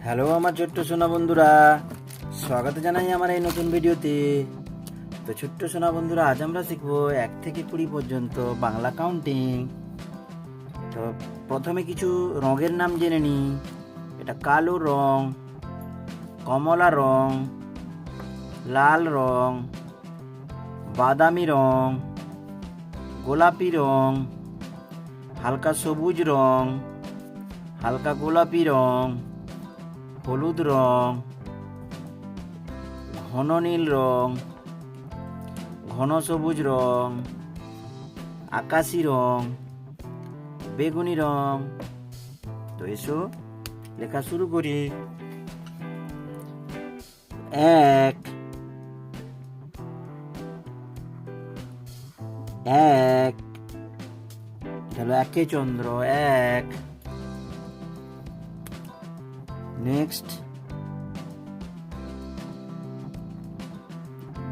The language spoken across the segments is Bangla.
হ্যালো আমার ছোট্ট সোনা বন্ধুরা, স্বাগত জানাই আমার এই নতুন ভিডিওতে। তো ছোট্ট সোনা বন্ধুরা, আজ আমরা শিখবো 1 থেকে 20 পর্যন্ত বাংলা কাউন্টিং। তো প্রথমে কিছু রঙের নাম জেনে নিই। এটা কালো রং, কমলা রং, লাল রং, বাদামি রং, গোলাপি রং, হালকা সবুজ রং, হালকা গোলাপি রং, হলুদ রং, ঘন নীল রং, ঘন সবুজ রং, আকাশি রং, বেগুনি রং। তো এসো লেখা শুরু করি। 1 1 চলো, একে চন্দ্র 1। নেক্সট,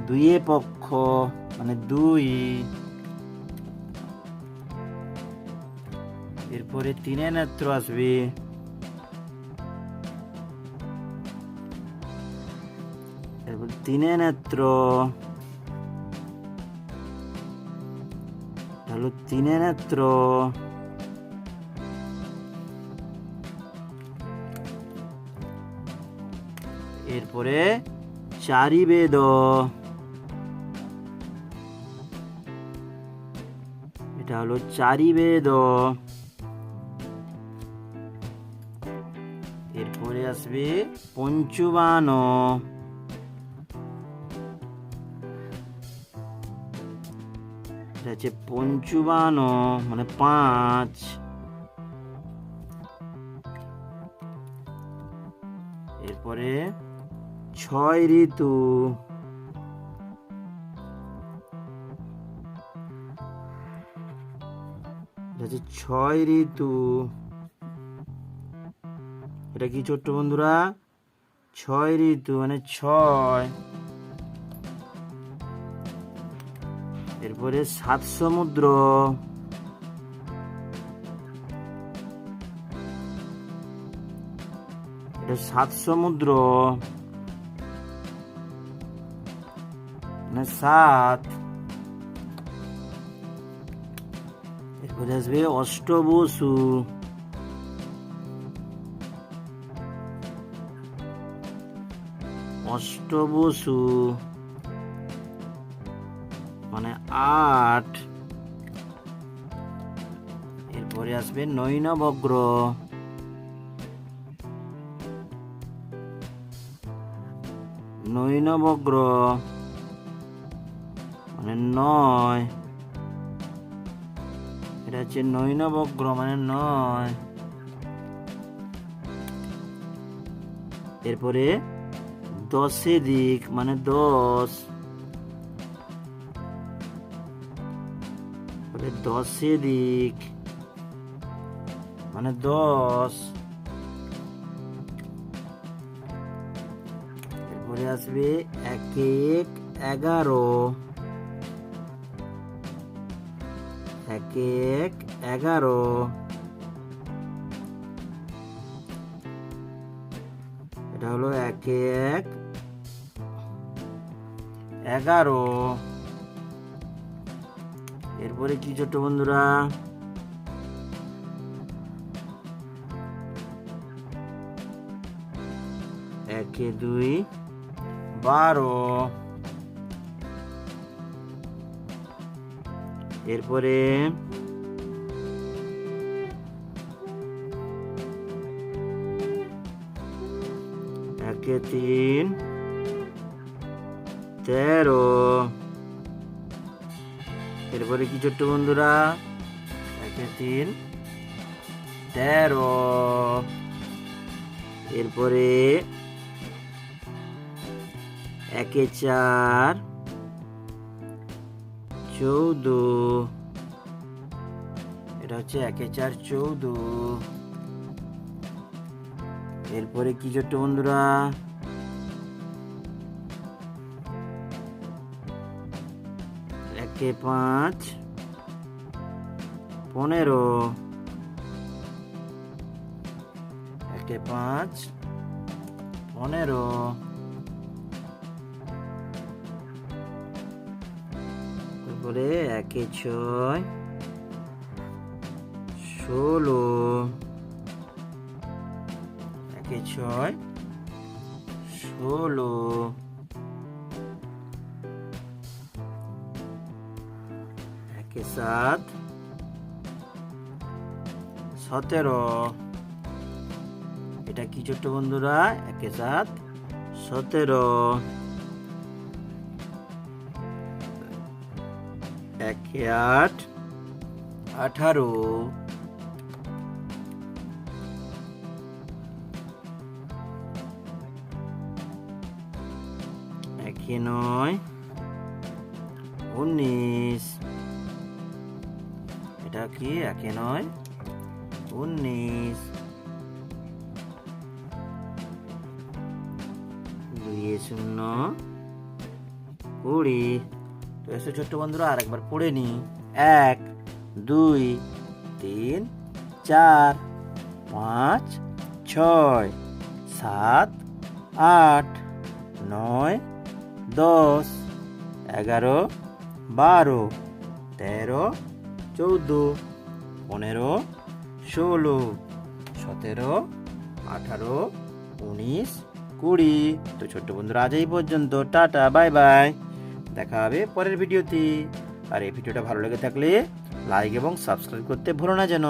2 পক্ষ মানে 2। এরপরে 3 নেত্র আসবে। এরপর 3 নেত্র, তাহলে 3 নেত্র। এরপরে 4 বেদ, এটা হলো 4 বেদ। এরপরে আসবে পঞ্চবান, এটা হচ্ছে পঞ্চবান মানে 5। এরপরে 6 ঋতু, এটা হচ্ছে 6 ঋতু। এটা কি ছোট্ট বন্ধুরা? 6 ঋতু মানে 6। এরপরে 7 সমুদ্র, এটা 7 সমুদ্র মানে 7। এরপরে আসবে অষ্টবসু, অষ্টবসু মানে 8। এরপরে আসবে নৈনবগ্র, নৈনবগ্র মানে 9। এটা হচ্ছে নৈনবগ্র মানে 9। এরপরে 10 দিক মানে 10। 10 দিক মানে 10। এরপরে আসবে 1 1 11, 1 1 11। এটা হলো 1 1 11। এরপরে কি ছোট্ট বন্ধুরা? 1 2 12। এরপরে 1 3 13। এরপরে কি ছোট্ট বন্ধুরা? 1 3 13। এরপরে 1 4 14। এটা হচ্ছে 1 4 14। এরপরে কি ছোট্ট বন্ধুরা? 1 5 15। 1 5 15, তারপরে 1 6, 16, 1 6, 16, 1 7, 17, এটা কি ছোট্ট বন্ধুরা? 1 7, 17, 1 8, 18, 1 9, 19, এটা কি? 1 9, 19, 2 0, 20। তো এসে ছোট্ট বন্ধুরা আরেকবার পড়ে নি। 1 2 3 4 5 6 7 8 9 10 11 12 13 14 15 16 17 18 19 20। তো ছোট্ট বন্ধুরা আজ এই পর্যন্ত। Tata, bye bye. দেখা হবে পরের ভিডিওতে। আর এই ভিডিওটা ভালো লেগে থাকলে লাইক এবং সাবস্ক্রাইব করতে ভুলো না যেন।